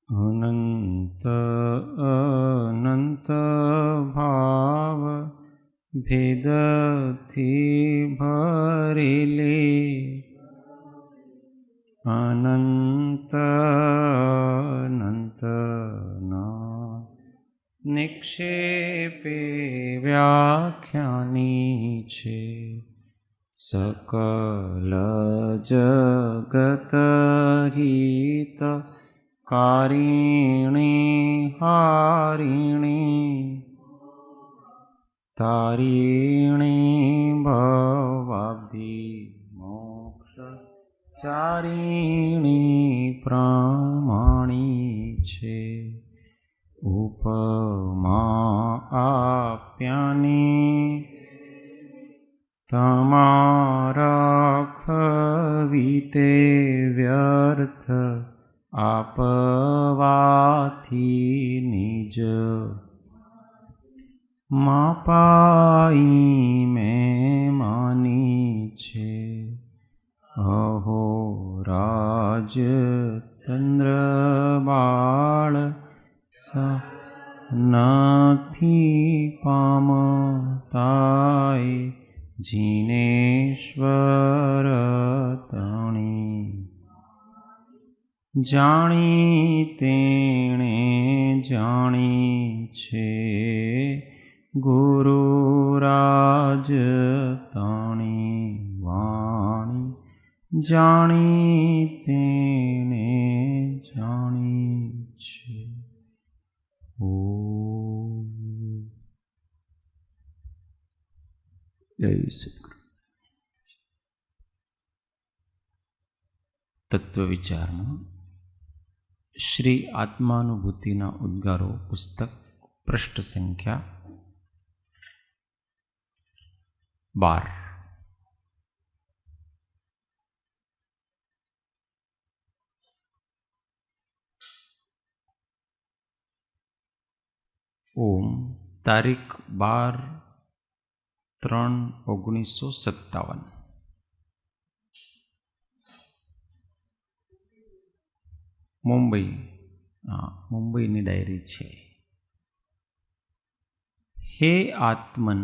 અનંત અનંત ભાવ ભેદથી ભરેલી અનંત અનંત નિક્ષેપે વ્યાખ્યાની છે. સકલ જગત હિત કારિણી હારિણી તારિણી ભવાબ્ધિ મોક્ષ ચારિણી પ્રમાણી છે. ઉપમા આપ્યાની તમારા ખવીતે વ્યર્થ આપવાથી નિજ માપાઈ મેં માની છે. અહો રાજ ચંદ્ર બાળ નથી પામતાય જીનેશ્વર તણી જાણી તેણે જાણી છે. ગુરુરાજ તણી વાણી જાણી તેણે જાણી છે. જય સદગુરુ. તત્વ વિચારમાં શ્રી આત્માનુભૂતિના ઉદ્ગારો પુસ્તક પૃષ્ઠ સંખ્યા 12. ઓમ તારીખ 12/3/1957 મુંબઈ. મુંબઈની ડાયરી છે. હે આત્મન,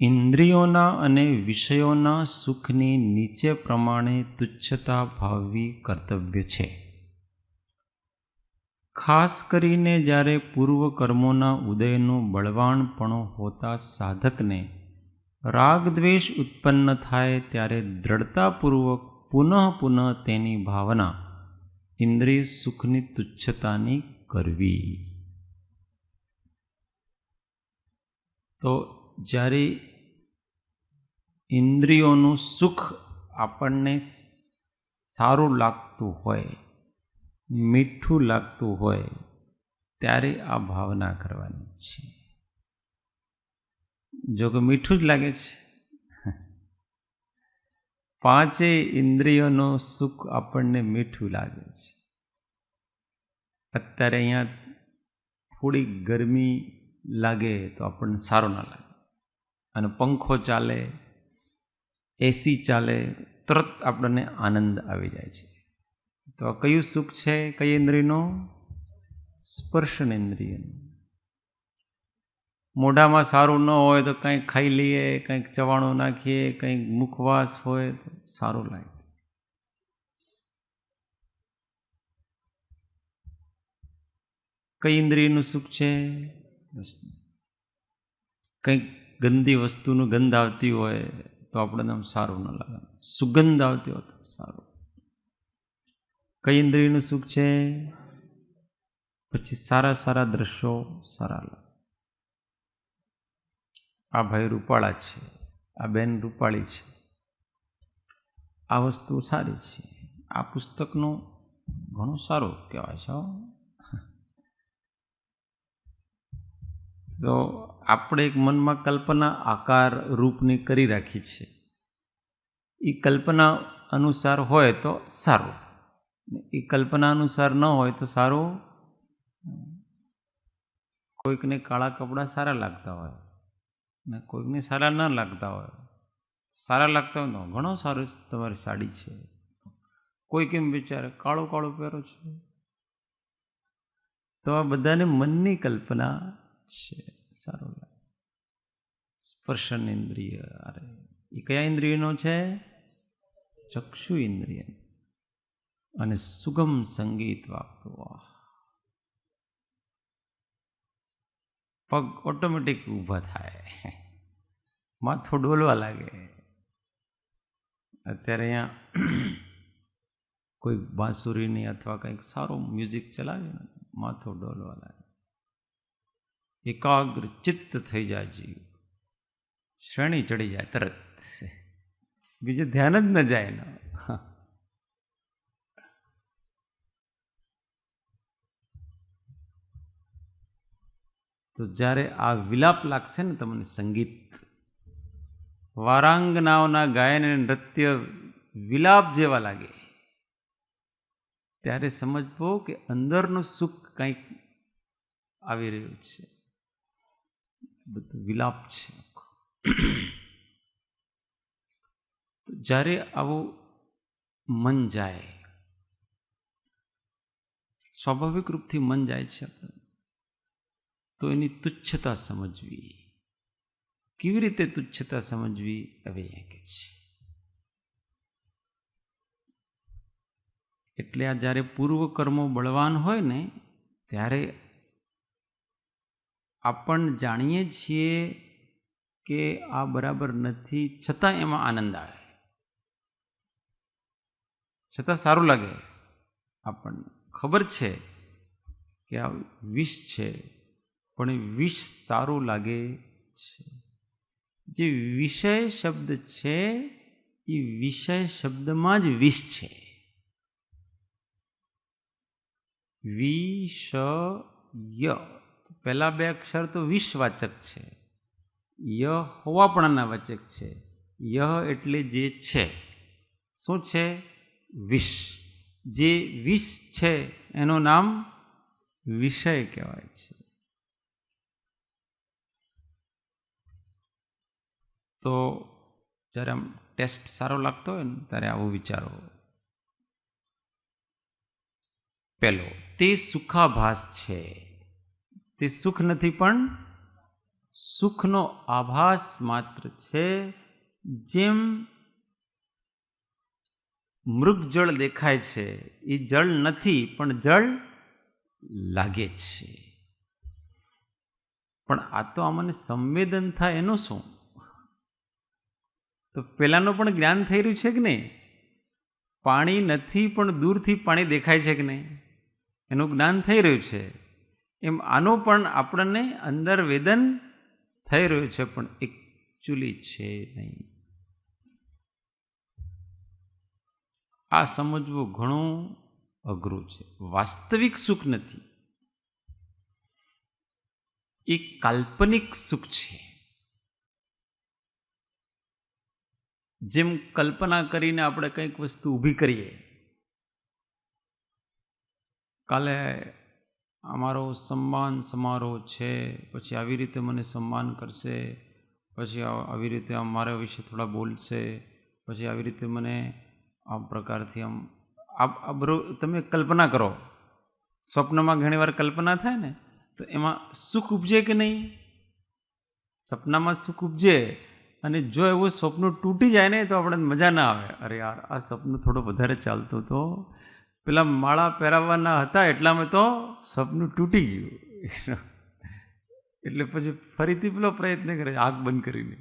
ઇન્દ્રિયોના અને વિષયોના સુખની નીચે પ્રમાણે તુચ્છતા ભાવવી કર્તવ્ય છે. ખાસ કરીને જ્યારે પૂર્વ કર્મોના ઉદયનો બળવાણપણો હોતા સાધકને રાગદ્વેષ ઉત્પન્ન થાય ત્યારે દ્રઢતાપૂર્વક પુનઃ તેની ભાવના ઇન્દ્રિય સુખની તુચ્છતાની કરવી. તો જ્યારે ઇન્દ્રિયોનું સુખ આપણને સારું લાગતું હોય, મીઠું લાગતું હોય, ત્યારે આ ભાવના કરવાની છે. જો કે મીઠું જ લાગે છે, પાંચેય ઇન્દ્રિયોનું સુખ આપણને મીઠું લાગે છે. અત્યારે અહીંયા થોડી ગરમી લાગે તો આપણને સારું ના લાગે, અને પંખો ચાલે, એસી ચાલે, તરત આપણને આનંદ આવી જાય છે. તો કયું સુખ છે? કઈ ઇન્દ્રિયનો? સ્પર્શન ઇન્દ્રિયનું. મોઢામાં સારું ન હોય તો કંઈક ખાઈ લઈએ, કંઈક ચવાણું નાખીએ, કંઈક મુખવાસ હોય તો સારું લાગે. કઈ ઇન્દ્રિયનું સુખ છે? કંઈક ગંદી વસ્તુનું ગંધ આવતી હોય તો આપણને આમ સારું ન લાગે, સુગંધ આવતી હોય તો સારું. કઈ ઇન્દ્રિયનું સુખ છે? પછી સારા દ્રશ્યો સારા લાગે. આ ભાઈ રૂપાળા છે, આ બેન રૂપાળી છે, આ વસ્તુ સારી છે, આ પુસ્તકનું ઘણું સારું કહેવાય છે. તો આપણે એક મનમાં કલ્પના આકાર રૂપની કરી રાખી છે. એ કલ્પના અનુસાર હોય તો સારું, એ કલ્પના અનુસાર ન હોય તો સારું. કોઈકને કાળા કપડાં સારા લાગતા હોય ને કોઈકને સારા ન લાગતા હોય. સારા લાગતા હોય તો ઘણો સારું તમારી સાડી છે, કોઈ કેમ વિચારે કાળું કાળું પહેરો છે. તો આ બધાને મનની કલ્પના છે. સારું લાગે. સ્પર્શન ઇન્દ્રિય, અરે એ કયા ઇન્દ્રિયનો છે? ચક્ષુ ઇન્દ્રિય. અને સુગમ સંગીત વાગતું, પગ ઓટોમેટિક ઊભા થાય, માથું ડોલવા લાગે. અત્યારે અહીંયા કોઈ બાંસુરીની અથવા કંઈક સારું મ્યુઝિક ચલાવે ને માથું ડોલવા લાગે, એકાગ્ર ચિત્ત થઈ જાય જીવ, શ્રેણી ચડી જાય તરત, બીજે ધ્યાન જ ન જાય ને. તો જ્યારે આ વિલાપ લાગશે ને તમને, સંગીત વારાંગનાઓના ગાયન અને નૃત્ય વિલાપ જેવા લાગે, ત્યારે સમજવો કે અંદરનું સુખ કંઈક આવી રહ્યું છે. બધું વિલાપ છે. તો જ્યારે આવું મન જાય, સ્વાભાવિક રૂપથી મન જાય છે, તો એની તુચ્છતા સમજવી. કેવી રીતે તુચ્છતા સમજવી? હવે કે છે એટલે આ જ્યારે પૂર્વ કર્મો બળવાન હોય ને ત્યારે આપણ જાણીએ છીએ કે આ બરાબર નથી, છતાં એમાં આનંદ આવે, છતાં સારું લાગે. આપણને ખબર છે કે આ વિષ છે, પણ એ વિષ સારું લાગે છે. જે વિષય શબ્દ છે એ વિષય શબ્દમાં જ વિષ છે. વિષય, પહેલા બે અક્ષર તો વિષવાચક છે, ય હોવાપણાના વાચક છે. યહ એટલે જે છે. શું છે? વિષ. જે વિષ છે એનું નામ વિષય કહેવાય છે. તો જ્યારે આમ ટેસ્ટ સારો લાગતો હોય ને ત્યારે આવું વિચારો. પહેલો, તે સુખાભાસ છે. તે સુખ નથી પણ સુખનો આભાસ માત્ર છે. જેમ મૃગ જળ દેખાય છે, એ જળ નથી પણ જળ લાગે છે. પણ આ તો આમને સંવેદન થાય એનું શું? તો પેલાનું પણ જ્ઞાન થઈ રહ્યું છે કે નહીં? પાણી નથી પણ દૂરથી પાણી દેખાય છે કે નહીં? એનું જ્ઞાન થઈ રહ્યું છે. એમ આનું પણ આપણને અંદર વેદન થઈ રહ્યું છે, પણ એકચ્યુઅલી છે નહીં. આ સમજવું ઘણું અઘરું છે. વાસ્તવિક સુખ નથી, એ કાલ્પનિક સુખ છે. જેમ કલ્પના કરીને આપણે કંઈક વસ્તુ ઊભી કરીએ, કાલે અમારો સન્માન સમારોહ છે, પછી આવી રીતે મને સન્માન કરશે, પછી આવી રીતે મારા વિશે થોડા બોલશે, પછી આવી રીતે મને આ પ્રકારથી આ બધું તમે કલ્પના કરો. સ્વપ્નમાં ઘણી વાર કલ્પના થાય ને, તો એમાં સુખ ઉપજે કે નહીં? સપનામાં સુખ ઉપજે. અને જો એવું સ્વપ્ન તૂટી જાય ને તો આપણે મજા ના આવે. અરે યાર, આ સપનું થોડું વધારે ચાલતું તો પેલા માળા પહેરાવવાના હતા એટલામાં તો સપનું તૂટી ગયું. એટલે પછી ફરીથી પેલો પ્રયત્ન કરે, આંખ બંધ કરીને,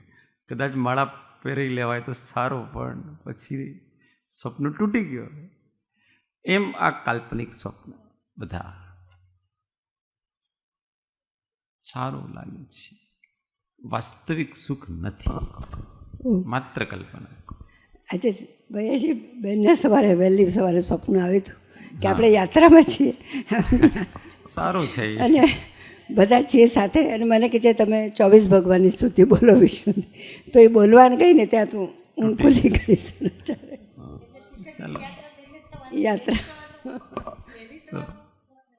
કદાચ માળા પહેરી લેવાય તો સારો, પણ પછી સ્વપ્ન તૂટી ગયો. એમ આ કાલ્પનિક સ્વપ્ન બધા સારું લાગે છે. વાસ્તવિક સુખ નથી, માત્ર કલ્પના. આજે ભૈયાજી બેનને સવારે વહેલી સવારે સ્વપ્ન આવ્યું હતું કે આપણે યાત્રામાં છીએ, સારું છે. અને બધા છીએ સાથે, અને મને કે છે તમે 24 ભગવાનની સ્તુતિ બોલો વિષ્ણુની. તો એ બોલવાને ગઈ ને ત્યાં તું હું ભૂલી ગઈ. યાત્રા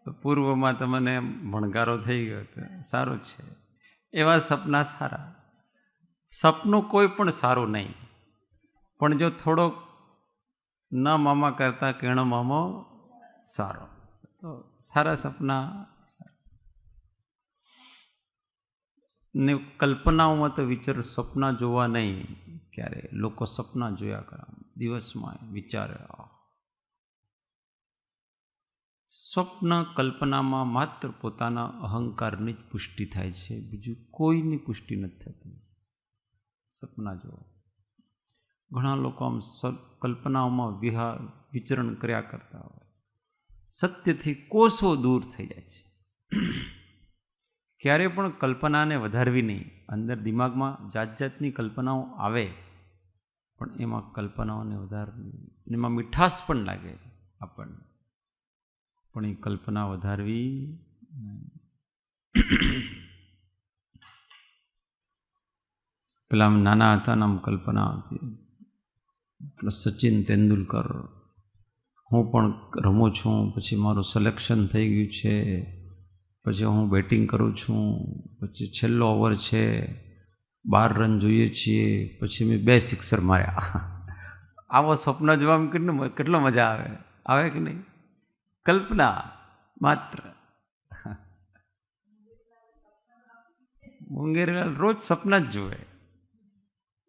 તો પૂર્વમાં તમને ભણકારો થઈ ગયો તો સારું છે. એવા સપના સારા. સપનું કોઈ પણ સારું નહીં, પણ જો થોડોક ન મામા કરતા કેણો મામો સારો, તો સારા સપના. ને કલ્પનાઓમાં તો વિચાર, સપના જોવા નહીં. ક્યારે લોકો સપના જોયા કરે, દિવસમાં વિચારે. સ્વપ્ન કલ્પનામાં માત્ર પોતાના અહંકારની જ પુષ્ટિ થાય છે, બીજું કોઈની પુષ્ટિ નથી થતી. સપના જુઓ. ઘણા લોકો આમ કલ્પનાઓમાં વિચરણ કર્યા કરતા હોય, સત્યથી કોસો દૂર થઈ જાય છે. ક્યારે પણ કલ્પનાને વધારવી નહીં. અંદર દિમાગમાં જાત જાતની કલ્પનાઓ આવે, પણ એમાં કલ્પનાઓને વધારવી, એમાં મીઠાશ પણ લાગે આપણને, પણ એ કલ્પના વધારવી નહીં. પેલા નાના હતા આમ કલ્પના હતી, સચિન તેંડુલકર, હું પણ રમું છું, પછી મારું સિલેક્શન થઈ ગયું છે, પછી હું બેટિંગ કરું છું, પછી છેલ્લો ઓવર છે, 12 રન જોઈએ છીએ, પછી મેં 2 સિક્સર માર્યા. આવો સ્વપ્ન જોવામાં કેટલો મજા આવે કે નહીં? કલ્પના માત્ર. મુંગેરલાલ રોજ સપના જ જુએ.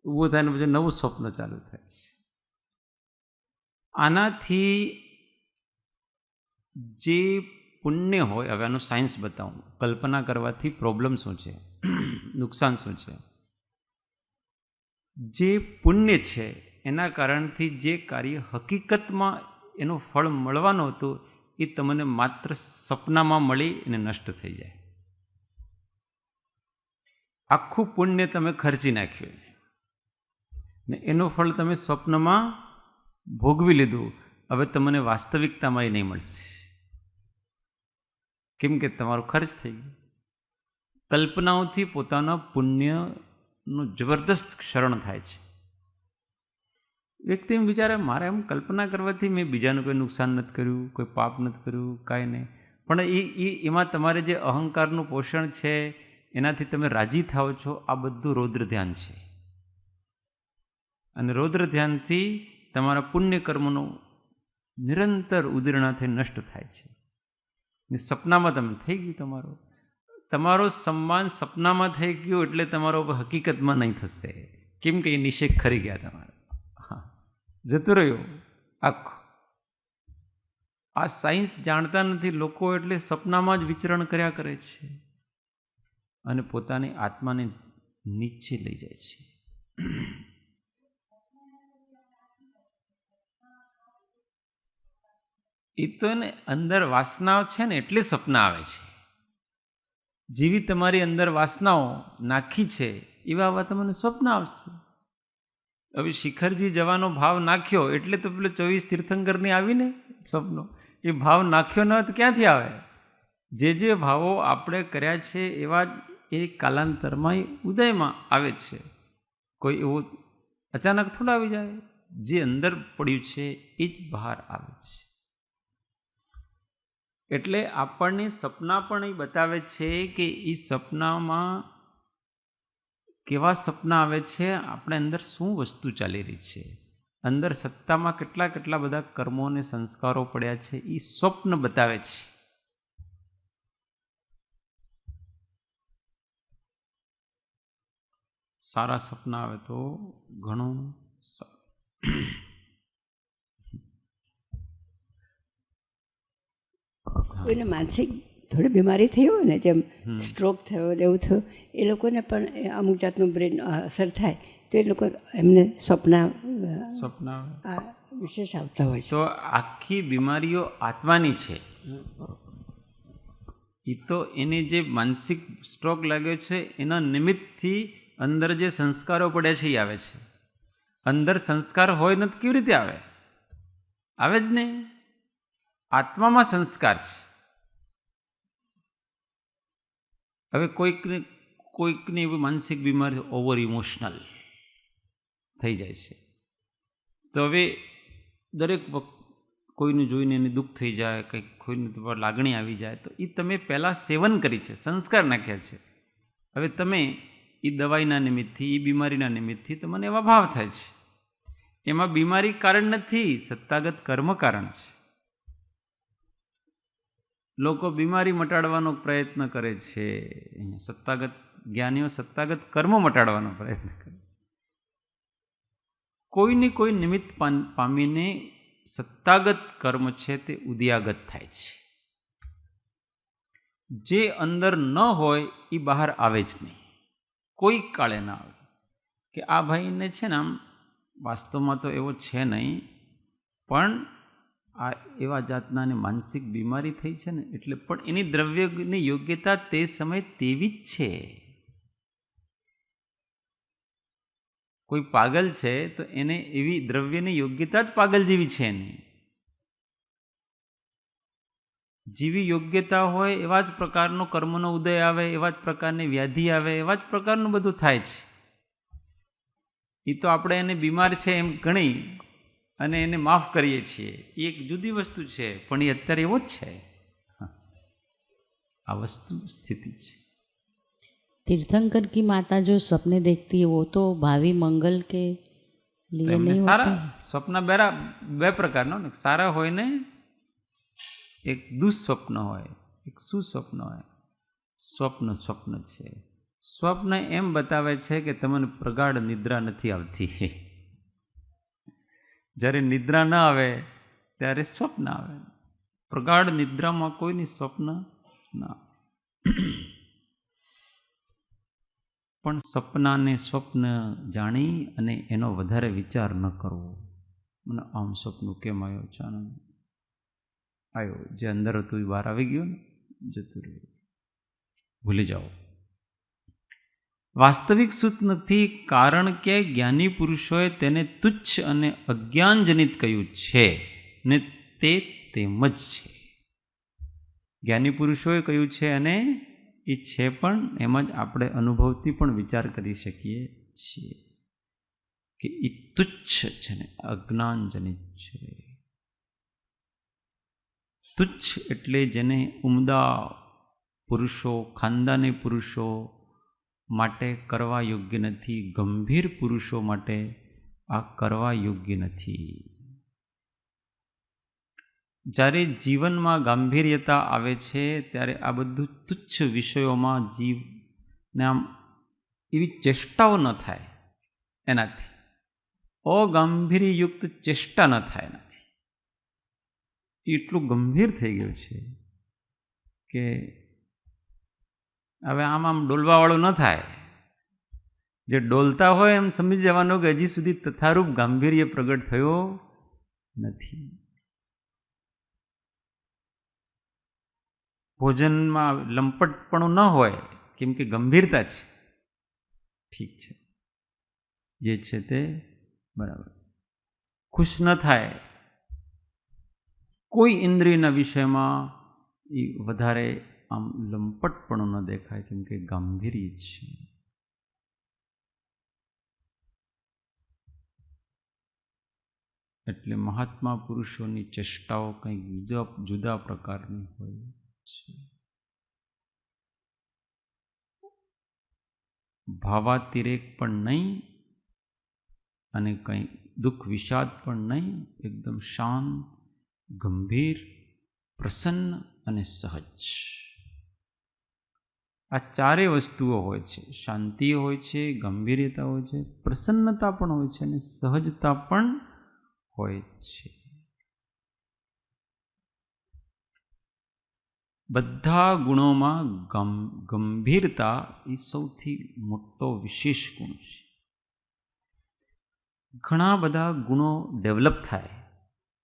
ઊભું થાય ને પછી નવું સ્વપ્ન ચાલુ થાય છે. આનાથી જે પુણ્ય હોય, હવે આનું સાયન્સ બતાવું, કલ્પના કરવાથી પ્રોબ્લેમ શું છે, નુકસાન શું છે. જે પુણ્ય છે એના કારણથી જે કાર્ય હકીકતમાં એનું ફળ મળવાનું હતું, એ તમને માત્ર સપનામાં મળી અને નષ્ટ થઈ જાય. આખું પુણ્ય તમે ખર્ચી નાખ્યું ને એનું ફળ તમે સ્વપ્નમાં ભોગવી લીધું. હવે તમને વાસ્તવિકતામાં એ નહીં મળશે, કેમ કે તમારો ખર્ચ થઈ ગયો. કલ્પનાઓથી પોતાના પુણ્યનું જબરદસ્ત ક્ષરણ થાય છે. વ્યક્તિ એમ વિચારે, મારે એમ કલ્પના કરવાથી મેં બીજાનું કોઈ નુકસાન નથી કર્યું, કોઈ પાપ નથી કર્યું, કાંઈ નહીં. પણ એમાં તમારે જે અહંકારનું પોષણ છે, એનાથી તમે રાજી થાઓ છો. આ બધું રૌદ્ર ધ્યાન છે, અને રૌદ્ર ધ્યાનથી તમારા પુણ્ય કર્મનું નિરંતર ઉદીર્ણા થઈ નષ્ટ થાય છે. ને સપનામાં તમે થઈ ગયું, તમારો સન્માન સપનામાં થઈ ગયું, એટલે તમારો હકીકતમાં નહીં થશે, કેમ કે એ નિષેક ખરી ગયા તમારા. જતું રહ્યું આખું. આ સાયન્સ જાણતા નથી લોકો, એટલે સપનામાં જ વિચરણ કર્યા કરે છે અને પોતાની આત્માને નીચે લઈ જાય છે. એ તો એને અંદર વાસનાઓ છે ને, એટલે સપના આવે છે. જેવી તમારી અંદર વાસનાઓ નાખી છે, એવા તમને સ્વપ્ન આવશે. હવે શિખરજી જવાનો ભાવ નાખ્યો એટલે તો પેલો 24 તીર્થંકરની આવીને સ્વપ્નો. એ ભાવ નાખ્યો ન તો ક્યાંથી આવે? જે ભાવો આપણે કર્યા છે એવા જ એ કાલાંતરમાં ઉદયમાં આવે છે. કોઈ એવું અચાનક થોડા આવી જાય. જે અંદર પડ્યું છે એ જ બહાર આવે છે. એટલે આપણને સપના પણ એ બતાવે છે કે એ સપનામાં કેવા સપના આવે છે, આપણે અંદર શું વસ્તુ ચાલી રહી છે, અંદર સત્તામાં કેટલા બધા કર્મો અને સંસ્કારો પડ્યા છે, એ સ્વપ્ન બતાવે છે. સારા સપના આવે તો ઘણું કોઈને માનસિક થોડી બીમારી થઈ હોય ને, જેમ સ્ટ્રોક થયો ને એવું થયું, એ લોકોને પણ અમુક જાતનું બ્રેન અસર થાય, તો એ લોકો એમને સપના વિશેષ આવતા હોય છે. તો આખી બીમારીઓ આત્માની છે. એ તો એને જે માનસિક સ્ટ્રોક લાગ્યો છે એના નિમિત્તથી અંદર જે સંસ્કારો પડ્યા છે એ આવે છે. અંદર સંસ્કાર હોય ને તો કેવી રીતે આવે? આવે જ નહીં. આત્મામાં સંસ્કાર છે. હવે કોઈકની એવી માનસિક બીમારી, ઓવર ઇમોશનલ થઈ જાય છે, તો હવે દરેક કોઈનું જોઈને એને દુઃખ થઈ જાય, કંઈક કોઈની પર લાગણી આવી જાય, તો એ તમે પહેલાં સેવન કરી છે, સંસ્કાર નાખ્યા છે. હવે તમે એ દવાઈના નિમિત્તથી, એ બીમારીના નિમિત્તથી તમને એવા ભાવ થાય છે. એમાં બીમારી કારણ નથી, સત્તાગત કર્મ કારણ છે. લોકો બીમારી મટાડવાનો પ્રયત્ન કરે છે, અહીંયા સત્તાગત જ્ઞાનીઓ સત્તાગત કર્મ મટાડવાનો પ્રયત્ન કરે. કોઈને કોઈ નિમિત્ત પામીને સત્તાગત કર્મ છે તે ઉદયાગત થાય છે. જે અંદર ન હોય એ બહાર આવે જ નહીં, કોઈ કાળે ના આવે. કે આ ભાઈને છે ને આમ વાસ્તવમાં તો એવો છે નહીં, પણ આ એવા જાતનાને માનસિક બીમારી થઈ છે ને એટલે, પણ એની દ્રવ્યની યોગ્યતા તે સમયે તેવી જ છે. કોઈ પાગલ છે તો એને એવી દ્રવ્યની યોગ્યતા જ પાગલ જેવી છે એની. જેવી યોગ્યતા હોય એવા જ પ્રકારનો કર્મનો ઉદય આવે, એવા જ પ્રકારની વ્યાધિ આવે, એવા જ પ્રકારનું બધું થાય છે. એ તો આપણે એને બીમાર છે એમ ગણી અને એને માફ કરીએ છીએ, એ એક જુદી વસ્તુ છે, પણ એ અત્યારે એવો જ છે. આ વસ્તુ સ્થિતિ છે. तीर्थंकर की माता जो सपने देखती है वो तो भावी मंगल के लिए नहीं सारा होता है। स्वप्न બે પ્રકારનો ને, સારા હોય ને એક દુઃસ્વપ્ન હોય, એક સુસ્વપ્ન હોય. સ્વપ્ન સ્વપ્ન છે. સ્વપ્ન એમ બતાવે છે કે તમને પ્રગાઢ નિદ્રા નથી આવતી. જ્યારે નિદ્રા ના આવે ત્યારે સ્વપ્ન આવે. પ્રગાઢ નિદ્રામાં કોઈની સ્વપ્ન ના. પણ સપનાને સ્વપ્ન જાણી અને એનો વધારે વિચાર ન કરવો. મને આમ સપનું કેમ આવ્યો, અચાનક આવ્યો, જે અંદર હતું એ બહાર આવી ગયું ને, જતું રહ્યું, ભૂલી જાઓ. વાસ્તવિક સુખ નથી, કારણ કે જ્ઞાની પુરુષોએ તેને તુચ્છ અને અજ્ઞાનજનિત કહ્યું છે ને તે તેમ જ છે. જ્ઞાની પુરુષોએ કહ્યું છે અને એ છે, પણ એમ જ આપણે અનુભવથી પણ વિચાર કરી શકીએ છીએ કે એ તુચ્છ છે ને અજ્ઞાનજનિત છે. તુચ્છ એટલે જેને ઉમદા પુરુષો, ખાનદાની પુરુષો માટે કરવા યોગ્ય નથી, ગંભીર પુરુષો માટે આ કરવા યોગ્ય નથી. જ્યારે જીવનમાં ગાંભીર્યતા આવે છે ત્યારે આ બધું તુચ્છ વિષયોમાં જીવને આમ એવી ચેષ્ટાઓ ન થાય એનાથી, અગાંભીર્યયુક્ત ચેષ્ટા ન થાય એનાથી. એટલું ગંભીર થઈ ગયું છે કે હવે આમ ડોલવાવાળું ન થાય. જે ડોલતા હોય એમ સમજી જવાનું કે હજી સુધી તથારૂપ ગાંભીર્ય પ્રગટ થયો નથી. ભોજનમાં લંપટપણું ન હોય, કેમ કે ગંભીરતા છે. ઠીક છે, જે છે તે બરાબર. ખુશ ન થાય, કોઈ ઇન્દ્રિયના વિષયમાં એ વધારે આમ લંપટપણું ન દેખાય, કેમ કે ગાંભીર્ય છે. એટલે મહાત્મા પુરુષોની ચેષ્ટાઓ કંઈક જુદા પ્રકારની હોય છે. ભાવાતિરેક પણ નહીં અને કંઈ દુઃખ વિષાદ પણ નહીં, એકદમ શાંત, ગંભીર, પ્રસન્ન અને સહજ. આ ચારેય વસ્તુઓ હોય છે. શાંતિ હોય છે, ગંભીરતા હોય છે, પ્રસન્નતા પણ હોય છે અને સહજતા પણ હોય છે. બધા ગુણોમાં ગંભીરતા એ સૌથી મોટો વિશેષ ગુણ છે. ઘણા બધા ગુણો ડેવલપ થાય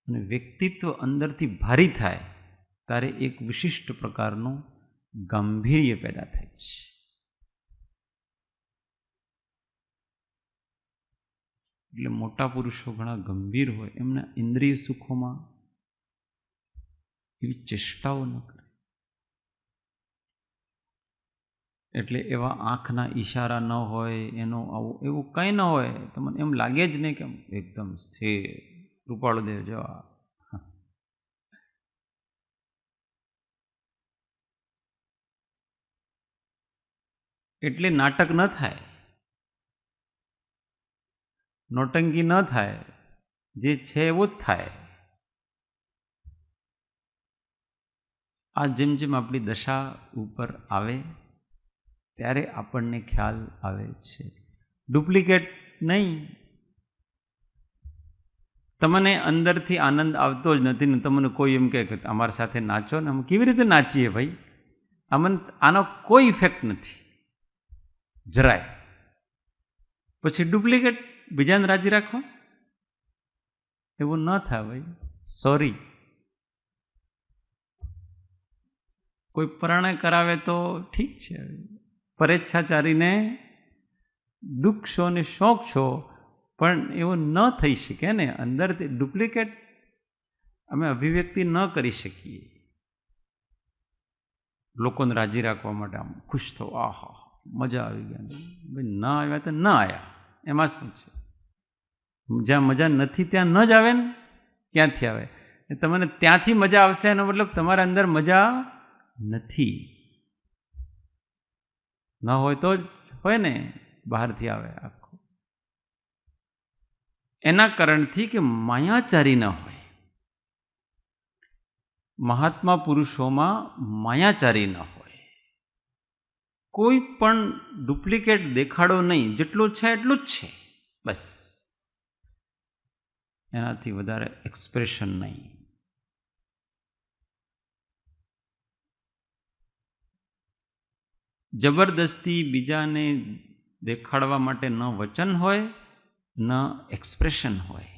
અને વ્યક્તિત્વ અંદરથી ભારી થાય ત્યારે એક વિશિષ્ટ પ્રકારનું ગાંભીર્ય પેદા થાય છે. એટલે મોટા પુરુષો ઘણા ગંભીર હોય, એમના ઇન્દ્રિય સુખોમાં એવી ચેષ્ટાઓ ન કરે. એટલે એવા આંખના ઈશારા ન હોય, એનો આવું એવું કંઈ ન હોય, તમને એમ લાગે જ નહીં કે એકદમ સ્થિર કૃપાળુદેવ જેવા. એટલે નાટક ન થાય, નોટંકી ન થાય, જે છે એવું જ થાય. આ જેમ જેમ આપણી દશા ઉપર આવે ત્યારે આપણને ખ્યાલ આવે છે. ડુપ્લિકેટ નહીં. તમને અંદરથી આનંદ આવતો જ નથી ને તમને કોઈ એમ કહે કે અમારી સાથે નાચો ને, અમે કેવી રીતે નાચીએ ભાઈ? આનો કોઈ ઇફેક્ટ નથી જરાય. પછી ડુપ્લિકેટ બીજાને રાજી રાખો, એવું ન થાય ભાઈ. સોરી. કોઈ પ્રણય કરાવે તો ઠીક છે, પરેચ્છાચારીને દુઃખ છો ને શોખ છો, પણ એવું ન થઈ શકે ને. અંદરથી ડુપ્લિકેટ અમે અભિવ્યક્તિ ન કરી શકીએ. લોકોને રાજી રાખવા માટે આમ ખુશ થવો, આહા મજા આવી ગયા. ભાઈ ના આવ્યા તો ન આવ્યા, એમાં શું છે? જ્યાં મજા નથી ત્યાં ન જ આવે ને, ક્યાંથી આવે? તમને ત્યાંથી મજા આવશે એનો મતલબ તમારા અંદર મજા નથી. ન હોય તો જ હોય ને, બહારથી આવે આખું. એના કારણથી કે માયાચારી ન હોય. મહાત્મા પુરુષોમાં માયાચારી ન હોય. કોઈ પણ ડુપ્લિકેટ દેખાડો નહીં, જેટલું છે એટલું જ છે બસ. એનાથી વધારે એક્સપ્રેશન નહીં. જબરદસ્તી બીજાને દેખાડવા માટે ન વચન હોય ન એક્સપ્રેશન હોય.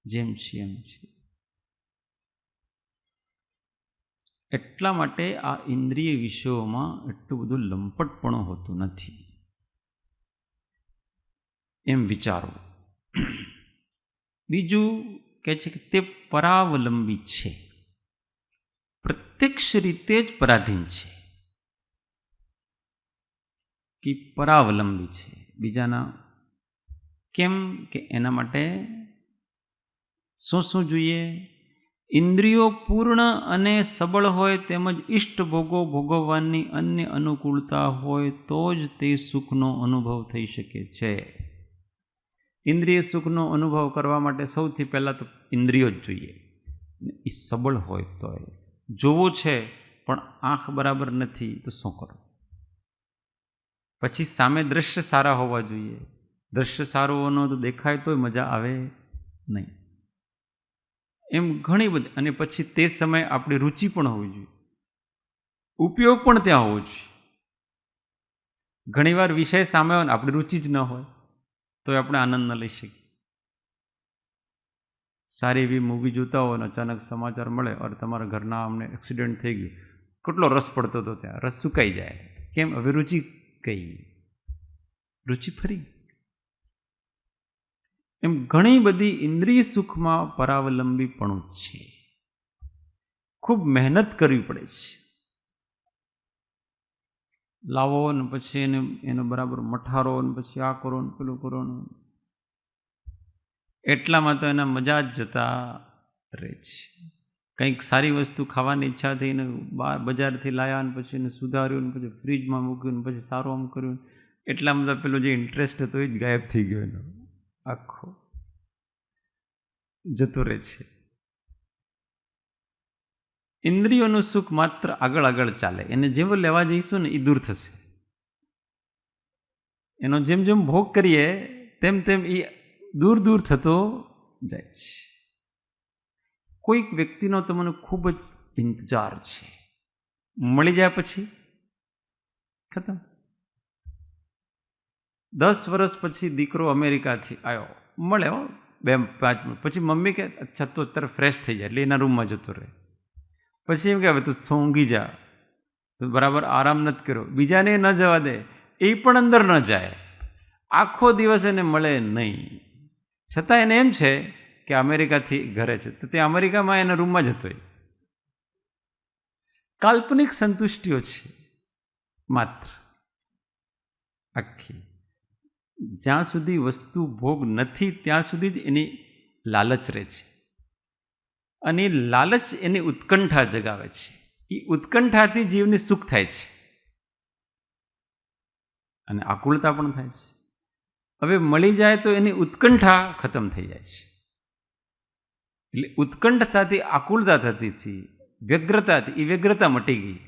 જેમ છે એમ છે. એટલા માટે આ ઇન્દ્રિય વિષયોમાં એટલું બધું લંપટપણું હોતું નથી, એમ વિચારો. બીજું કહે છે કે તે પરાવલંબી છે, પ્રત્યક્ષ રીતે જ પરાધીન છે. કે પરાવલંબી છે બીજાના. કેમ કે એના માટે શું શું જોઈએ? ઇન્દ્રિયો પૂર્ણ અને સબળ હોય તેમજ ઇષ્ટ ભોગો ભોગવવાની અન્ય અનુકૂળતા હોય તો જ તે સુખનો અનુભવ થઈ શકે છે. ઇન્દ્રિય સુખનો અનુભવ કરવા માટે સૌથી પહેલાં તો ઇન્દ્રિયો જ જોઈએ. એ સબળ હોય તો. જોવું છે પણ આંખ બરાબર નથી તો શું કરો? પછી સામે દ્રશ્ય સારા હોવા જોઈએ. દ્રશ્ય સારું હોવાનો તો દેખાય તોય મજા આવે નહીં. એમ ઘણી બધી. અને પછી તે સમયે આપણી રુચિ પણ હોવી જોઈએ, ઉપયોગ પણ ત્યાં હોવો જોઈએ. ઘણીવાર વિષય સામે હોય ને આપણી રુચિ જ ન હોય તો આપણે આનંદ ન લઈ શકીએ. સારી એવી મૂવી જોતા હોય ને અચાનક સમાચાર મળે और તમારા ઘરના અમને એક્સિડન્ટ થઈ ગયું, કેટલો રસ પડતો હતો, ત્યાં રસ સુકાઈ જાય. કેમ? હવે રુચિ કઈ? રુચિ ફરી. એમ ઘણી બધી ઇન્દ્રિય સુખમાં પરાવલંબીપણું છે. ખૂબ મહેનત કરવી પડે છે. લાવો ને પછી એનો બરાબર મઠારો ને પછી આ કરો ને પેલું કરો ને, એટલામાં તો એના મજા જ જતા રહે છે. કંઈક સારી વસ્તુ ખાવાની ઈચ્છા થઈને બજારથી લાયા ને પછી એને સુધાર્યું ને પછી ફ્રીજમાં મૂક્યું ને પછી સારું આમ કર્યું, એટલામાં તો પેલો જે ઇન્ટરેસ્ટ હતો એ જ ગાયબ થઈ ગયો. એનો આખો જતો રહે છે. ઇન્દ્રિયોનું સુખ માત્ર આગળ આગળ ચાલે. એને જેવો લેવા જઈશું ને એ દૂર થશે. એનો જેમ જેમ ભોગ કરીએ તેમ તેમ એ દૂર દૂર થતો જાય છે. કોઈક વ્યક્તિનો તમને ખૂબ જ ઇંતજાર છે, મળી જાય પછી ખતમ. 10 વર્ષ પછી દીકરો અમેરિકાથી આવ્યો, મળ્યો 2-5 મિનિટ પછી મમ્મી કે અચ્છા તો અત્યારે ફ્રેશ થઈ જાય એટલે એના રૂમમાં જતો રહે. પછી એમ કે હવે તું ઊંઘી જા, તો બરાબર આરામ નથી કર્યો, બીજાને ન જવા દે, એ પણ અંદર ન જાય. આખો દિવસ એને મળે નહીં. છતાં એને એમ છે કે અમેરિકાથી ઘરે છે, તો તે અમેરિકામાં એના રૂમમાં જતો હોય. કાલ્પનિક સંતુષ્ટિઓ છે માત્ર આખી. જ્યાં સુધી વસ્તુ ભોગ નથી ત્યાં સુધી જ એની લાલચ રહે છે. અને એ લાલચ એની ઉત્કંઠા જગાવે છે. એ ઉત્કંઠાથી જીવને સુખ થાય છે. અને આકુળતા પણ થાય છે. હવે મળી જાય તો એની ઉત્કંઠા ખતમ થઈ જાય છે. એટલે ઉત્કંઠતાથી આકુળતા થતી હતી, વ્યગ્રતાથી એ વ્યગ્રતા મટી ગઈ,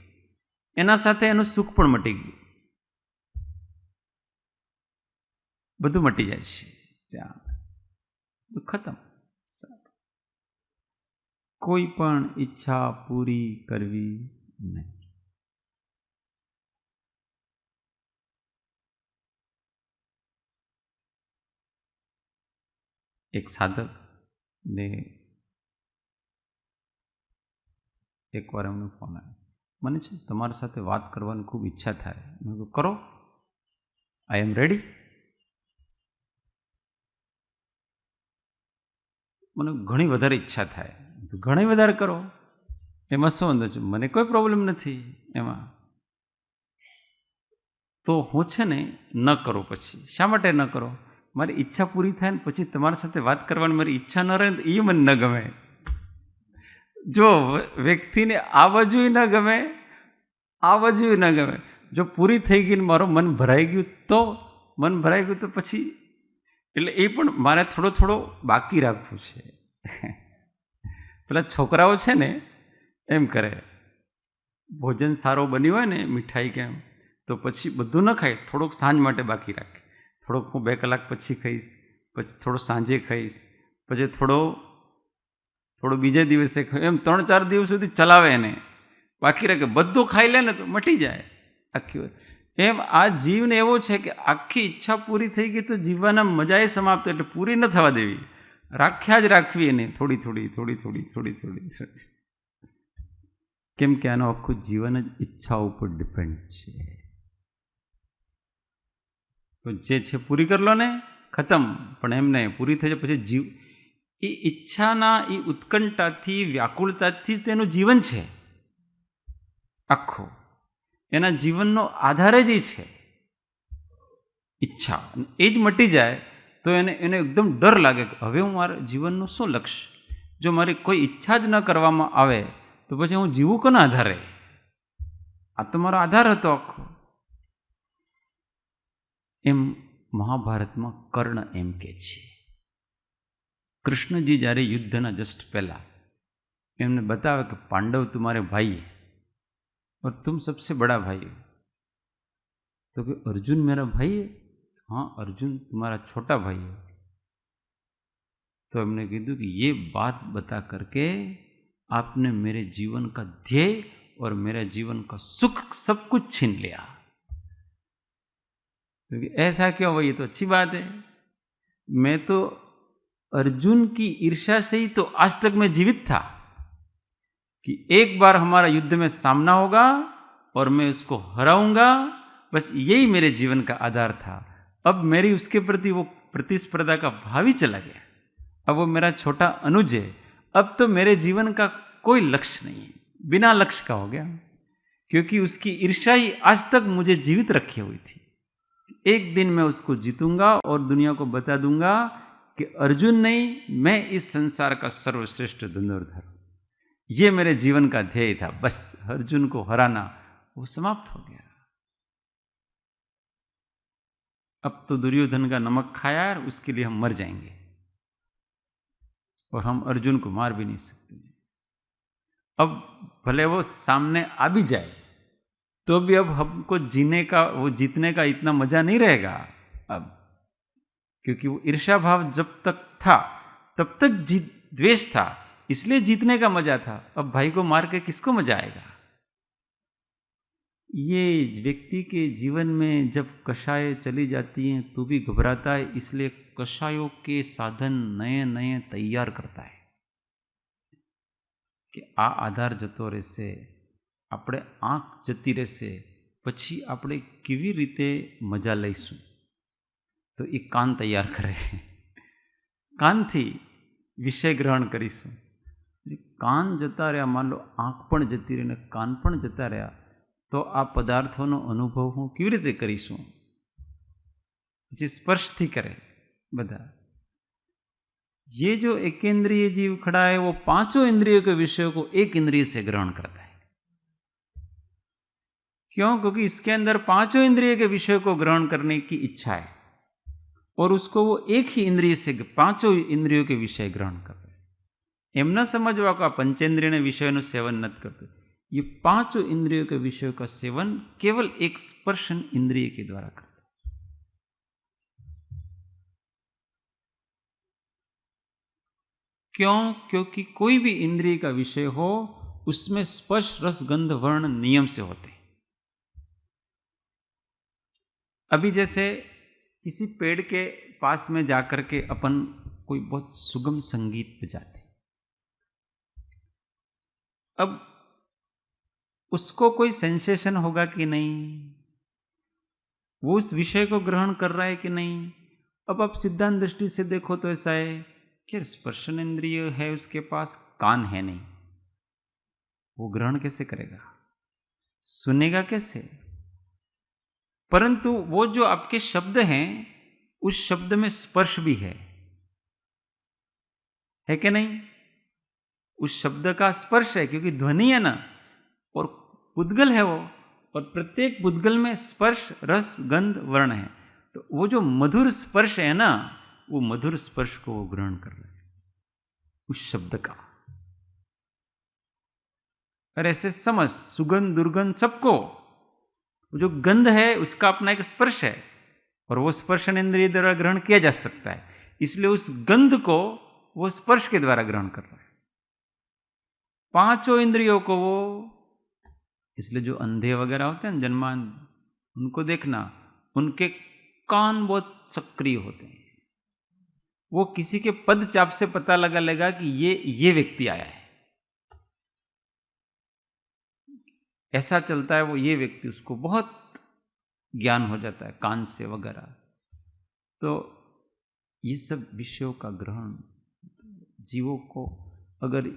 એના સાથે એનું સુખ પણ મટી ગયું, બધું મટી જાય છે ત્યાં, ખતમ. કોઈ પણ ઈચ્છા પૂરી કરવી નહીં. એક સાધક ને એકવાર એમનો ફોન આવ્યો, મને છે તમારી સાથે વાત કરવાની ખૂબ ઈચ્છા થાય. મેં કહ્યું કરો, આઈ એમ રેડી. મને ઘણી વધારે ઈચ્છા થાય, ઘણી વધારે કરો, એમાં શું વાંધો છે, મને કોઈ પ્રોબ્લેમ નથી એમાં. તો હું છે ને ન કરું. પછી શા માટે ન કરો? મારી ઈચ્છા પૂરી થાય ને પછી તમારી સાથે વાત કરવાની મારી ઈચ્છા ન રહે ને એ મને ન ગમે. જો વ્યક્તિને આ બાજુ ન ગમે, આ બાજુ ન ગમે. જો પૂરી થઈ ગઈ ને મારું મન ભરાઈ ગયું તો પછી એટલે એ પણ મારે થોડો બાકી રાખવું છે. પેલા છોકરાઓ છે ને એમ કરે, ભોજન સારો બન્યું હોય ને, મીઠાઈ કેમ, તો પછી બધું ન ખાય, થોડુંક સાંજ માટે બાકી રાખે. થોડોક હું 2 કલાક પછી ખાઈશ, પછી થોડો સાંજે ખાઈશ, પછી થોડો બીજે દિવસે ખાય, એમ 3-4 દિવસ સુધી ચલાવે એને, બાકી રાખે. બધું ખાઈ લે ને તો મટી જાય આખી. એમ આ જીવને એવો છે કે આખી ઈચ્છા પૂરી થઈ ગઈ તો જીવવાના મજા એ સમાપ્ત, એટલે પૂરી ન થવા દેવી, રાખ્યા જ રાખવી એને, થોડી. કેમ કે આનું આખું જીવન જ ઈચ્છા ઉપર ડિપેન્ડ છે. તો જે છે પૂરી કરી લો ને, ખતમ. પણ એમ નહીં, પૂરી થઈ જાય પછી જીવ એ ઈચ્છાના એ ઉત્કંઠાથી, વ્યાકુળતાથી તેનું જીવન છે આખું. એના જીવનનો આધાર જ એ છે ઈચ્છા. એ જ મટી જાય તો એને એકદમ ડર લાગે કે હવે હું મારા જીવનનું શું લક્ષ્ય? જો મારી કોઈ ઈચ્છા જ ન કરવામાં આવે તો પછી હું જીવું કોના આધારે? આ તો મારો આધાર હતો આખો. એમ મહાભારતમાં કર્ણ એમ કે છે, કૃષ્ણજી જ્યારે યુદ્ધના જસ્ટ પહેલા એમને બતાવે કે પાંડવ તુમ્હારે ભાઈ હૈ और तुम सबसे बड़ा भाई हो. तो कि अर्जुन मेरा भाई है? हाँ, अर्जुन तुम्हारा छोटा भाई है. तो हमने कहा कि ये बात बता करके आपने मेरे जीवन का ध्येय और मेरे जीवन का सुख सब कुछ छीन लिया. तो ऐसा क्यों भाई? ये तो अच्छी बात है. मैं तो अर्जुन की ईर्ष्या से ही तो आज तक मैं जीवित था कि एक बार हमारा युद्ध में सामना होगा और मैं उसको हराऊंगा, बस यही मेरे जीवन का आधार था. अब मेरी उसके प्रति वो प्रतिस्पर्धा का भाव ही चला गया. अब वो मेरा छोटा अनुज है. अब तो मेरे जीवन का कोई लक्ष्य नहीं है, बिना लक्ष्य का हो गया, क्योंकि उसकी ईर्ष्या ही आज तक मुझे जीवित रखी हुई थी. एक दिन मैं उसको जीतूंगा और दुनिया को बता दूंगा कि अर्जुन नहीं, मैं इस संसार का सर्वश्रेष्ठ धनुर्धर. ये मेरे जीवन का ध्येय था. बस अर्जुन को हराना, वो समाप्त हो गया. अब तो दुर्योधन का नमक खाया है, उसके लिए हम मर जाएंगे और हम अर्जुन को मार भी नहीं सकते. अब भले वो सामने आ भी जाए तो भी अब हमको जीतने का इतना मजा नहीं रहेगा अब, क्योंकि वो ईर्ष्या भाव जब तक था तब तक द्वेष था, इसलिए जीतने का मजा था. अब भाई को मार के किसको मजा आएगा? ये व्यक्ति के जीवन में जब कषाय चली जाती हैं तो भी घबराता है, इसलिए कषायों के साधन नए तैयार करता है कि आ आधार जतो रहेशे, આપણે આંખ જતી રહેશે, પછી આપણે કેવી રીતે મજા લઈશું? તો એ કાન તૈયાર કરે, કાનથી વિષય ગ્રહણ કરીશું. કાન જતા રહ્યા, માન લો આંખ પણ જતી રહી ને કાન પણ જતા રહ્યા, તો આ પદાર્થોનો અનુભવ હું કેવી રીતે કરીશું? પછી સ્પર્શથી કરે બધા. ये जो एकेंद्रिय जीव खड़ा है वो 5 इंद्रियों के विषयों को एक इंद्रिय से ग्रहण करता है. क्यों? क्योंकि इसके अंदर पांचों इंद्रिय के विषय को ग्रहण करने की इच्छा है और उसको वो एक ही इंद्रिय से पांचों इंद्रियों के विषय ग्रहण कर रहे हैं। एम न समझवा का पंचेंद्रिय ने विषय નું सेवन नत करते, ये पांचों इंद्रियों के विषयों का सेवन केवल एक स्पर्शन इंद्रिय के द्वारा करते। क्यों? क्योंकि कोई भी इंद्रिय का विषय हो उसमें स्पर्श रस गंध वर्ण नियम से होते हैं। अभी जैसे किसी पेड़ के पास में जाकर के अपन कोई बहुत सुगम संगीत बजाते, अब उसको कोई सेंसेशन होगा कि नहीं, वो उस विषय को ग्रहण कर रहा है कि नहीं। अब आप सिद्धांत दृष्टि से देखो तो ऐसा है कि स्पर्शन इंद्रिय है, उसके पास कान है नहीं, वो ग्रहण कैसे करेगा, सुनेगा कैसे। परंतु वो जो आपके शब्द हैं उस शब्द में स्पर्श भी है कि नहीं? उस शब्द का स्पर्श है क्योंकि ध्वनि है ना, और पुद्गल है वो, और प्रत्येक पुद्गल में स्पर्श रस गंध वर्ण है। तो वो जो मधुर स्पर्श है ना, वो मधुर स्पर्श को वो ग्रहण कर रहे हैं उस शब्द का। और ऐसे समझ सुगंध दुर्गंध सबको, जो गंध है उसका अपना एक स्पर्श है और वो स्पर्शन इंद्रिय द्वारा ग्रहण किया जा सकता है, इसलिए उस गंध को वो स्पर्श के द्वारा ग्रहण कर रहा है। पांचों इंद्रियों को वो, इसलिए जो अंधे वगैरह होते हैं जन्मान, उनको देखना, उनके कान बहुत सक्रिय होते हैं, वो किसी के पद चाप से पता लगा लेगा कि ये व्यक्ति आया है, ऐसा चलता है वो, ये व्यक्ति, उसको बहुत ज्ञान हो जाता है कान से वगैरह। तो ये सब विषयों का ग्रहण जीवों को, अगर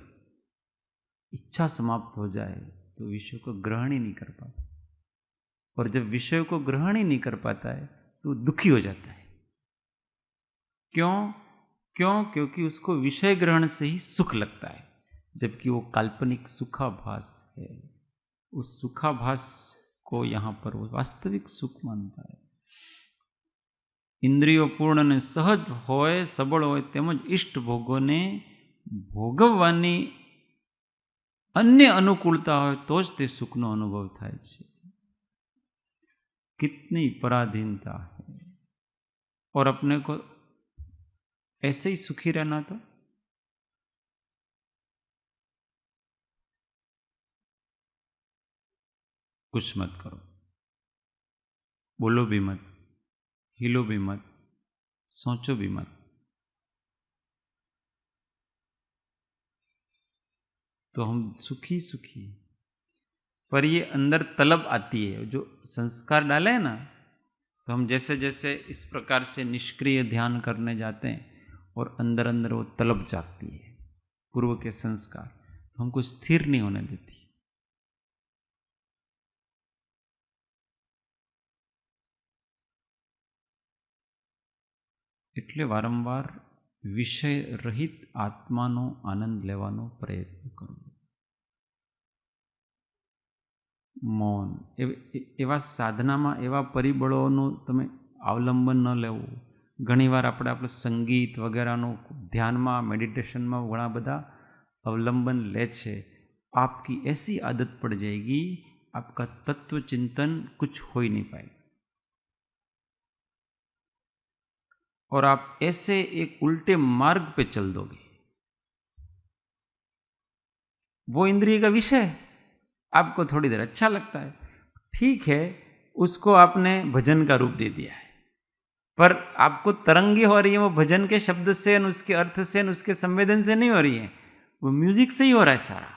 इच्छा समाप्त हो जाए तो विषयों को ग्रहण ही नहीं कर पाता, और जब विषयों को ग्रहण ही नहीं कर पाता है तो दुखी हो जाता है। क्यों? क्योंकि उसको विषय ग्रहण से ही सुख लगता है, जबकि वो काल्पनिक सुखाभास है। उस सुखाभास को यहाँ पर वो वास्तविक सुख मानता है। इंद्रियों पूर्ण ने सहज होय सबળ હોય તેમજ इष्ट भोगों ने भोगवવાની अन्य अनुकूलता हो तो ज ते सुखનો अनुभव થાય છે। कितनी पराधीनता है, और अपने को ऐसे ही सुखी रहना तो कुछ मत करो, बोलो भी मत, हिलो भी मत, सोचो भी मत, तो हम सुखी सुखी। पर ये अंदर तलब आती है, जो संस्कार डाले हैं ना, तो हम जैसे जैसे इस प्रकार से निष्क्रिय ध्यान करने जाते हैं और अंदर अंदर वो तलब जागती है, पूर्व के संस्कार, तो हमको स्थिर नहीं होने देती। એટલે વારંવાર વિષય રહિત આત્માનો આનંદ લેવાનો પ્રયત્ન કરો। મૌન, એવા સાધનામાં એવા પરિબળોનું તમે અવલંબન ન લેવું। ઘણીવાર આપણે સંગીત વગેરેનું ધ્યાનમાં, મેડિટેશનમાં ઘણા બધા અવલંબન લે છે। आपकी ऐसी आदत पड़ जाएगी, आपका तत्व चिंतन कुछ हो ही नहीं पाएगा, और आप ऐसे एक उल्टे मार्ग पे चल दोगे। वो इंद्रिय का विषय आपको थोड़ी देर अच्छा लगता है, ठीक है, उसको आपने भजन का रूप दे दिया है, पर आपको तरंगे हो रही है वो भजन के शब्द से, उसके अर्थ से, उसके संवेदन से नहीं हो रही है, वो म्यूजिक से ही हो रहा है सारा।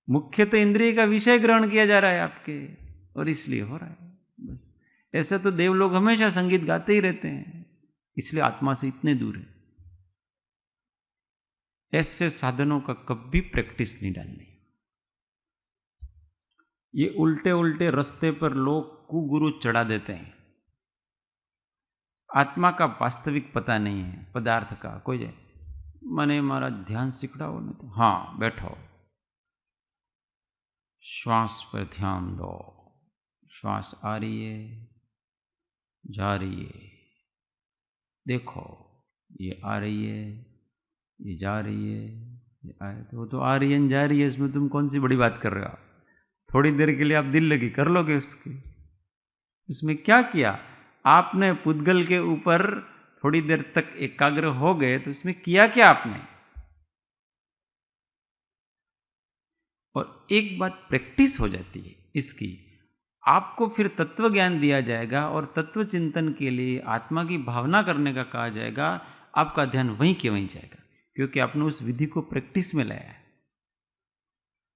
मुख्य तो इंद्रिय का विषय ग्रहण किया जा रहा है आपके, और इसलिए हो रहा है बस। ऐसे तो देव लोग हमेशा संगीत गाते ही रहते हैं, इसलिए आत्मा से इतने दूर है। ऐसे साधनों का कभी प्रैक्टिस नहीं डालनी। ये उल्टे उल्टे रास्ते पर लोग कुगुरु चढ़ा देते हैं। आत्मा का वास्तविक पता नहीं है, पदार्थ का। कोई जाए मने मारा ध्यान सीखड़ाओ ने, तो हाँ बैठो, श्वास पर ध्यान दो। श्वास आ रही है, जा रही है, देखो ये आ रही है, ये जा रही है, ये तो वो तो आ रही है जा रही है, इसमें तुम कौन सी बड़ी बात कर रहे हो? थोड़ी देर के लिए आप दिल लगी कर लोगे उसकी। उसमें क्या किया आपने? पुद्गल के ऊपर थोड़ी देर तक एकाग्र हो गए तो उसमें किया क्या आपने? और एक बात प्रैक्टिस हो जाती है इसकी, आपको फिर तत्व ज्ञान दिया जाएगा और तत्व चिंतन के लिए आत्मा की भावना करने का कहा जाएगा। आपका ध्यान वहीं के वहीं जाएगा क्योंकि आपने उस विधि को प्रैक्टिस में लाया है।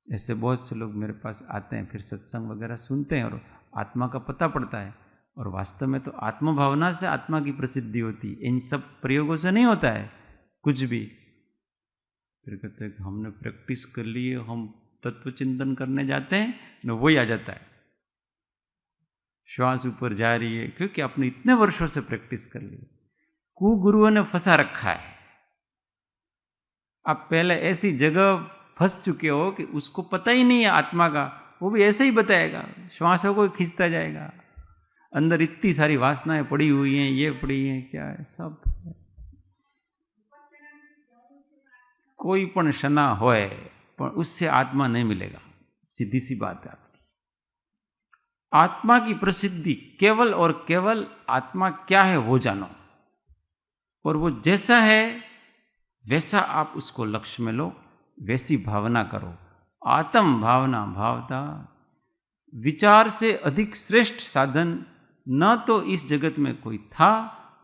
ऐसे बहुत से लोग मेरे पास आते हैं, फिर सत्संग वगैरह सुनते हैं और आत्मा का पता पड़ता है, और वास्तव में तो आत्म भावना से आत्मा की प्रसिद्धि होती है, इन सब प्रयोगों से नहीं होता है कुछ भी। फिर कहते हैं कि हमने प्रैक्टिस कर ली है, हम तत्व चिंतन करने जाते हैं न वही आ जाता है, श्वास ऊपर जा रही है, क्योंकि आपने इतने वर्षों से प्रैक्टिस कर ली। कुगुरुओं ने फंसा रखा है। आप पहले ऐसी जगह फंस चुके हो कि उसको पता ही नहीं है आत्मा का, वो भी ऐसे ही बताएगा, श्वासों को खींचता जाएगा। अंदर इतनी सारी वासनाएं पड़ी हुई हैं, ये पड़ी हैं, क्या है सब। कोई पण शना होए पर उससे आत्मा नहीं मिलेगा, सीधी सी बात है आपकी। आत्मा की प्रसिद्धि केवल और केवल आत्मा क्या है वो जानो, और वो जैसा है वैसा आप उसको लक्ष्य में लो, वैसी भावना करो। आत्म भावना भावता विचार से अधिक श्रेष्ठ साधन न तो इस जगत में कोई था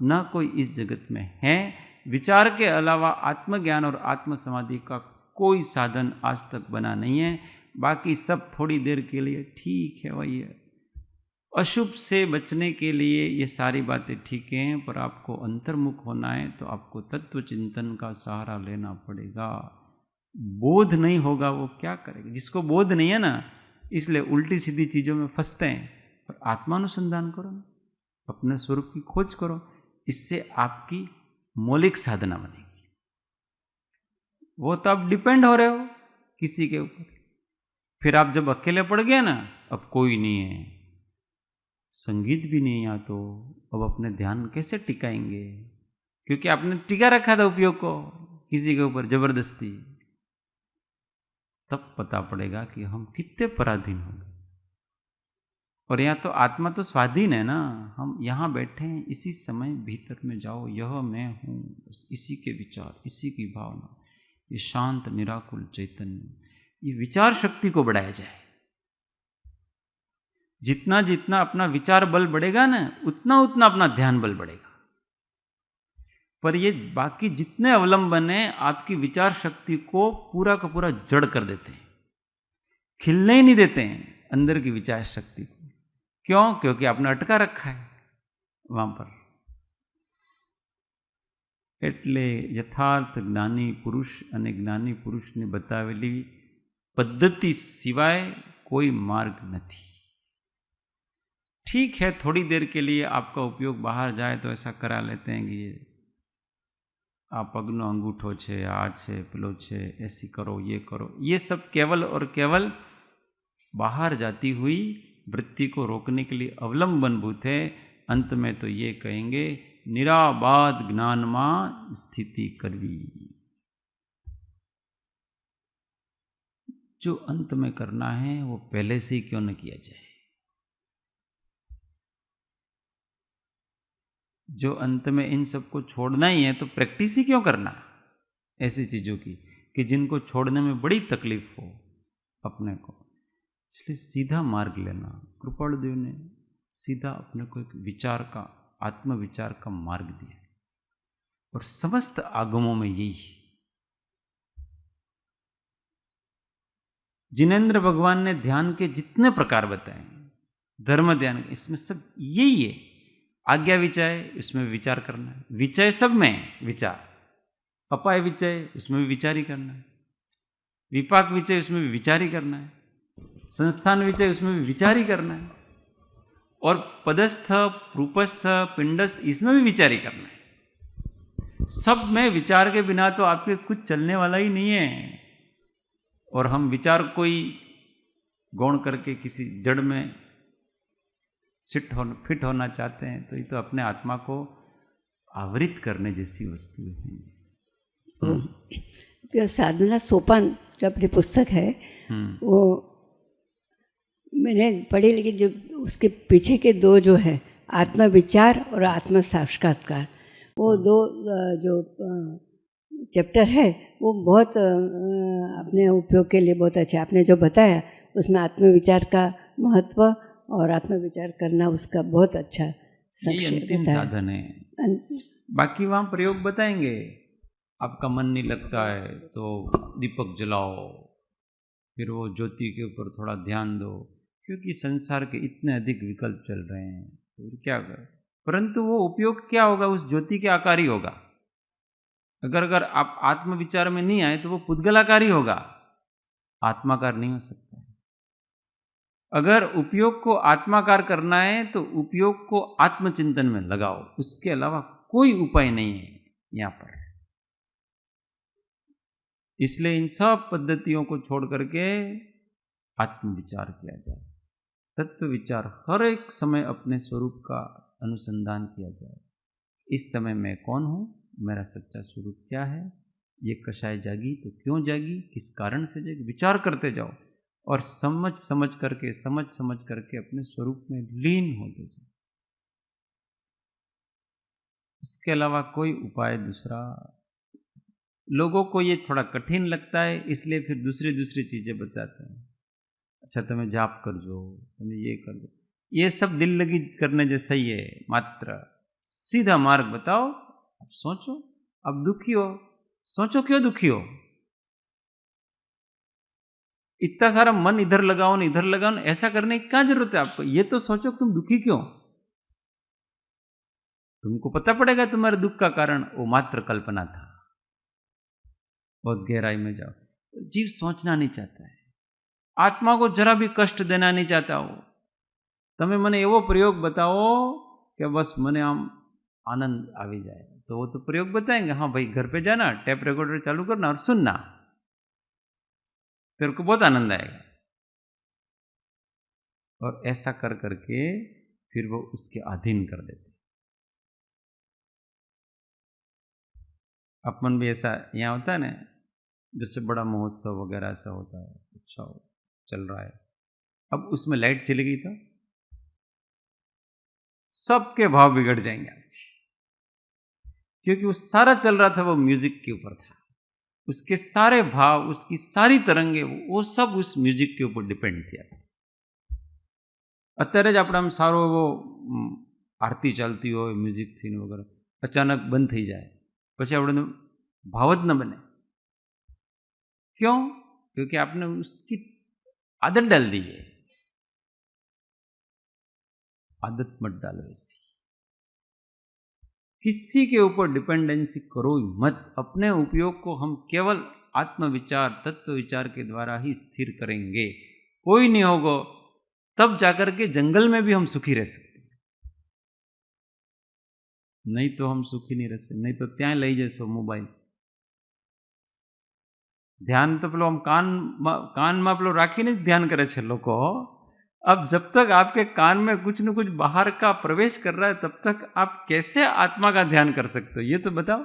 न कोई इस जगत में है। विचार के अलावा आत्मज्ञान और आत्म समाधि का कोई साधन आज तक बना नहीं है। बाकी सब थोड़ी देर के लिए ठीक है, वही है। अशुभ से बचने के लिए ये सारी बातें ठीक हैं, पर आपको अंतर्मुख होना है तो आपको तत्व चिंतन का सहारा लेना पड़ेगा। बोध नहीं होगा वो क्या करेगा? जिसको बोध नहीं है ना, इसलिए उल्टी सीधी चीज़ों में फंसते हैं। पर आत्मानुसंधान करो ना, अपने स्वरूप की खोज करो, इससे आपकी मौलिक साधना बनेगी। वो तो आप डिपेंड हो रहे हो किसी के ऊपर। फिर आप जब अकेले पड़ गए ना, अब कोई नहीं है, संगीत भी नहीं यहाँ, तो अब अपने ध्यान कैसे टिकाएंगे? क्योंकि आपने टिका रखा था उपयोग को किसी के ऊपर जबरदस्ती। तब पता पड़ेगा कि हम कितने पराधीन हो गए। और यहाँ तो आत्मा तो स्वाधीन है ना, हम यहाँ बैठे हैं, इसी समय भीतर में जाओ, यह मैं हूँ, इसी के विचार, इसी की भावना, ये शांत निराकुल चैतन्य, ये विचार शक्ति को बढ़ाया जाए। जितना जितना अपना विचार बल बढ़ेगा ना, उतना उतना अपना ध्यान बल बढ़ेगा। पर ये बाकी जितने अवलंबन हैं आपकी विचार शक्ति को पूरा का पूरा जड़ कर देते हैं, खिलने ही नहीं देते हैं अंदर की विचार शक्ति को। क्यों? क्योंकि आपने अटका रखा है वहां पर। એટલે यथार्थ ज्ञानी पुरुष અને જ્ઞાની પુરુષને બતાવેલી પદ્ધતિ સિવાય कोई मार्ग नहीं। ठीक है, थोड़ी देर के लिए आपका उपयोग बाहर जाए तो ऐसा करा लेते हैं कि आ पगनो अंगूठो छे, आ छे, पेलो छे, ऐसी करो, ये करो। ये सब केवल और केवल बाहर जाती हुई वृत्ति को रोकने के लिए अवलंबनभूत है। अंत में तो ये कहेंगे निराबाद ज्ञान में स्थिति करवी। जो अंत में करना है वो पहले से ही क्यों न किया जाए। जो अंत में इन सबको छोड़ना ही है तो प्रैक्टिस ही क्यों करना ऐसी चीज़ों की कि जिनको छोड़ने में बड़ी तकलीफ हो अपने को। इसलिए सीधा मार्ग लेना। कृपाल देव ने सीधा अपने को एक विचार का, आत्मविचार का मार्ग दिया, और समस्त आगमों में यही है। जिनेंद्र भगवान ने ध्यान के जितने प्रकार बताए, धर्म ध्यान, इसमें सब यही है। आज्ञा विचय, इसमें विचार करना है। विचय सब में विचार, अपाय विचय उसमें भी विचार ही करना है। विपाक विचय उसमें भी विचार ही करना है। संस्थान विचय उसमें भी विचार ही करना है। और पदस्थ, रूपस्थ, पिंडस्थ इसमें भी विचार ही करना है। सब में विचार के बिना तो आपके कुछ चलने वाला ही नहीं है। और हम विचार कोई गौण करके किसी जड़ में फिट होना चाहते हैं, तो ये तो अपने आत्मा को आवृत करने जैसी वस्तु है। जो साधना सोपान जो अपनी पुस्तक है वो मैंने पढ़ी, लेकिन जो उसके पीछे के दो जो है आत्मा विचार और आत्मा साक्षात्कार, वो दो जो चैप्टर है वो बहुत अपने उपयोग के लिए बहुत अच्छा। आपने जो बताया उसमें आत्मविचार का महत्व और आत्मविचार करना उसका बहुत अच्छा अंतिम साधन है। बाकी वहाँ प्रयोग बताएंगे। आपका मन नहीं लगता है तो दीपक जलाओ, फिर वो ज्योति के ऊपर थोड़ा ध्यान दो, क्योंकि संसार के इतने अधिक विकल्प चल रहे हैं, तो क्या करें। परंतु वो उपयोग क्या होगा, उस ज्योति के आकार ही होगा। अगर आप आत्मविचार में नहीं आए तो वो पुद्गलाकार ही होगा, आत्माकार नहीं हो सकता। अगर उपयोग को आत्माकार करना है तो उपयोग को आत्मचिंतन में लगाओ, उसके अलावा कोई उपाय नहीं है यहाँ पर। इसलिए इन सब पद्धतियों को छोड़ करके आत्मविचार किया जाए, तत्व विचार, हर एक समय अपने स्वरूप का अनुसंधान किया जाए। इस समय मैं कौन हूँ, मेरा सच्चा स्वरूप क्या है, ये कषाय जागी तो क्यों जागी, किस कारण से जागी, विचार करते जाओ और समझ समझ करके अपने स्वरूप में लीन होते जाओ। इसके अलावा कोई उपाय दूसरा, लोगों को ये थोड़ा कठिन लगता है, इसलिए फिर दूसरी चीजें बताते हैं। अच्छा तुम्हें जाप कर दो, तुम्हें ये कर दो, ये सब दिल लगी करने जैसा ही है। मात्र सीधा मार्ग बताओ। अब सोचो, अब दुखी हो, सोचो क्यों दुखी हो। इतना सारा मन इधर लगाओ ना इधर लगाओ ना, ऐसा करने की क्या जरूरत है आपको। ये तो सोचो तुम दुखी क्यों। तुमको पता पड़ेगा तुम्हारे दुख का कारण वो मात्र कल्पना था। बहुत गहराई में जाओ। जीव सोचना नहीं चाहता है, आत्मा को जरा भी कष्ट देना नहीं चाहता हो। તમે મને એવો प्रयोग बताओ कि बस મને આમ आनंद આવી जाए, तो वो तो प्रयोग बताएंगे। हाँ भाई घर पे जाना, टेप रिकॉर्डर चालू करना और सुनना, तेरे को बहुत आनंद आएगा। और ऐसा कर करके फिर वो उसके अधीन कर देते। अपन भी ऐसा यहाँ होता है ना, जैसे बड़ा महोत्सव वगैरह ऐसा होता है, अच्छा चल रहा है, अब उसमें लाइट चली गई तो सबके भाव बिगड़ जाएंगे, क्योंकि वो सारा चल रहा था वो म्यूजिक के ऊपर था। उसके सारे भाव, उसकी सारी तरंगे, वो सब उस म्यूजिक के ऊपर डिपेंड किया। અત્યારે જ આપણે આમ સારો એવો આરતી ચાલતી હોય, મ્યુઝિક થીને વગેરે, અચાનક બંધ થઈ જાય, પછી આપણે भाव જ न बने। क्यों? क्योंकि आपने उसकी आदत डाल दी है। आदत मत डालो ऐसी, किसी के ऊपर डिपेंडेंसी करो ही मत। अपने उपयोग को हम केवल आत्मविचार, तत्व विचार के द्वारा ही स्थिर करेंगे। कोई नहीं होगा तब जाकर के जंगल में भी हम सुखी रह सकते, नहीं तो हम सुखी नहीं रह सकते। नहीं तो ત્યાં લઈ જશો મોબાઈલ, ध्यान तो પેલો આમ કાનમાં પેલો રાખીને જ ध्यान કરે છે લોકો। अब जब तक आपके कान में कुछ न कुछ बाहर का प्रवेश कर रहा है, तब तक आप कैसे आत्मा का ध्यान कर सकते हो, ये तो बताओ।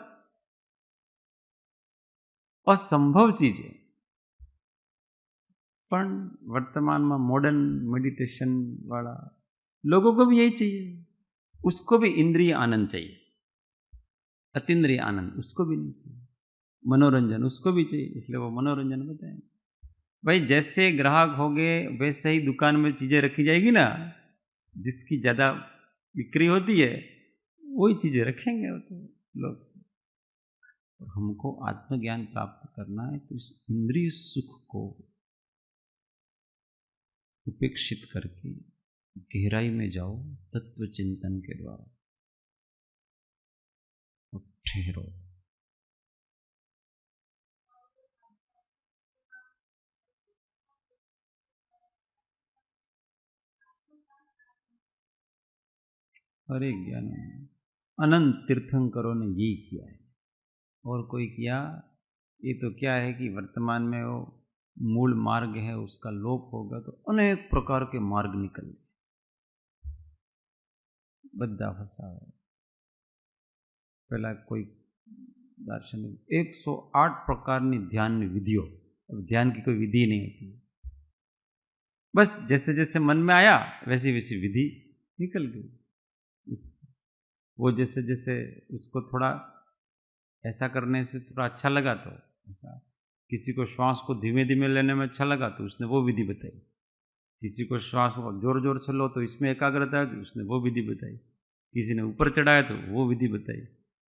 असंभव चीज है। पर वर्तमान में मॉडर्न मेडिटेशन वाला लोगों को भी यही चाहिए, उसको भी इंद्रिय आनंद चाहिए, अतीन्द्रिय आनंद उसको भी नहीं चाहिए, मनोरंजन उसको भी चाहिए, इसलिए वो मनोरंजन बताएंगे। भाई जैसे ग्राहक हो गए वैसे ही दुकान में चीजें रखी जाएगी ना, जिसकी ज्यादा बिक्री होती है वही चीजें रखेंगे तो लोग। हमको आत्मज्ञान प्राप्त करना है तो इस इंद्रिय सुख को उपेक्षित करके गहराई में जाओ तत्व चिंतन के द्वारा और ठहरो। अरे ज्ञान अनंत तीर्थंकरों ने यही किया है, और कोई किया। ये तो क्या है कि वर्तमान में वो मूल मार्ग है उसका लोप होगा तो अनेक प्रकार के मार्ग निकल बद्दा फसावे। पहला कोई दार्शनिक 108 प्रकारनी ध्यान विधियों, अब ध्यान की कोई विधि नहीं होती, बस जैसे जैसे मन में आया वैसी वैसी विधि निकल गई। वो जैसे जैसे उसको थोड़ा ऐसा करने से थोड़ा अच्छा लगा तो ऐसा, किसी को श्वास को धीमे धीमे लेने में अच्छा लगा तो उसने वो विधि बताई, किसी को श्वास को जोर जोर से लो तो इसमें एकाग्रता है तो उसने वो विधि बताई, किसी ने ऊपर चढ़ाया तो वो विधि बताई।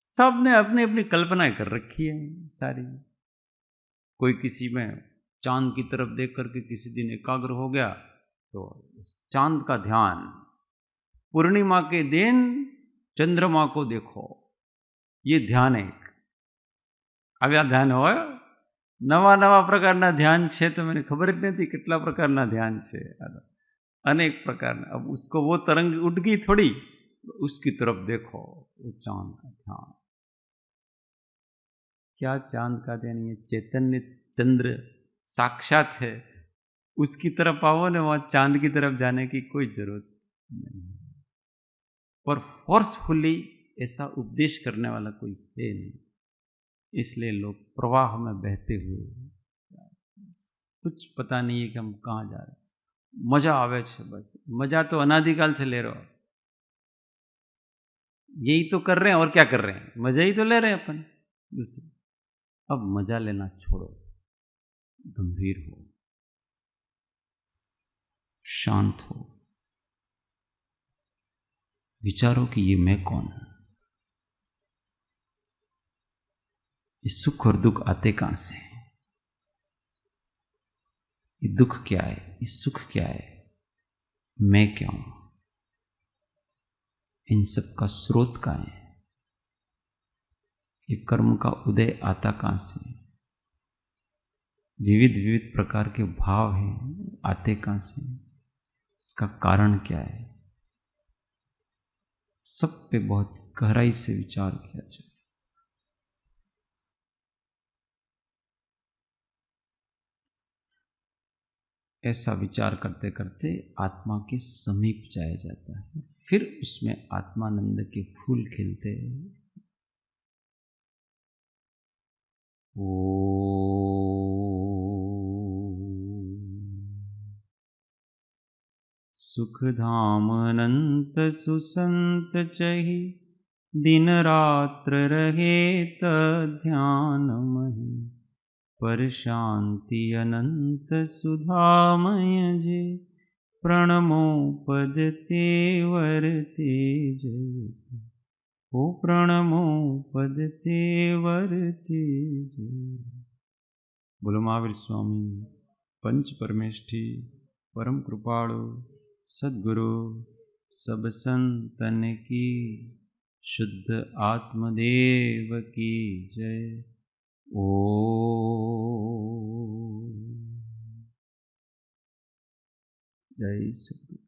सब ने अपनी अपनी कल्पनाएं कर रखी है सारी। कोई किसी में चांद की तरफ देख करके किसी दिन एकाग्र हो गया तो चांद का ध्यान, पूर्णिमा के दिन चंद्रमा को देखो, ये ध्यान है। આવ્યા ધ્યાન હોય નવા નવા પ્રકારના ધ્યાન છે તો મને ખબર જ નથી કેટલા પ્રકારના ધ્યાન છે, अनेक प्रकार। अब उसको वो तरंग उठ गई थोड़ी, उसकी तरफ देखो, वो चांद का ध्यान। क्या चांद का ध्यान? ये चैतन्य चंद्र साक्षात है, उसकी तरफ आओ ना, वहां चांद की तरफ जाने की कोई जरूरत नहीं, पर फोर्सफुली ऐसा उपदेश करने वाला कोई है नहीं, इसलिए लोग प्रवाह में बहते हुए, कुछ पता नहीं है कि हम कहाँ जा रहे हैं। मजा आवे छे, बस मजा तो अनादिकाल से ले रहे हो, यही तो कर रहे हैं, और क्या कर रहे हैं, मजा ही तो ले रहे हैं अपन दूसरे। अब मजा लेना छोड़ो, गंभीर हो, शांत हो, विचारो कि ये मैं कौन हूं, ये सुख और दुख आते कहां से हैं, ये दुख क्या है, ये सुख क्या है, मैं क्या हूं, इन सब का स्रोत कहां है, ये कर्म का उदय आता कहां से, विविध विविध प्रकार के भाव हैं, आते कहां से, इसका कारण क्या है, सब पे बहुत गहराई से विचार किया जाए। ऐसा विचार करते करते आत्मा के समीप जाया जाता है, फिर उसमें आत्मानंद के फूल खिलते हैं। सुख धाम अनंत सुसंत चहि, दिन रात्र रहे ध्यान मही, पर शांति अनंत सुधामय जे, प्रणमो पद तेवर तेज, ओ प्रणमो पद तेवर तेज। बोलो महावीर स्वामी पंच परमेष्ठी परम कृपाळु सद्गुरु सब संतन की, शुद्ध आत्मदेव की जय। ओ जय सद्गुरु।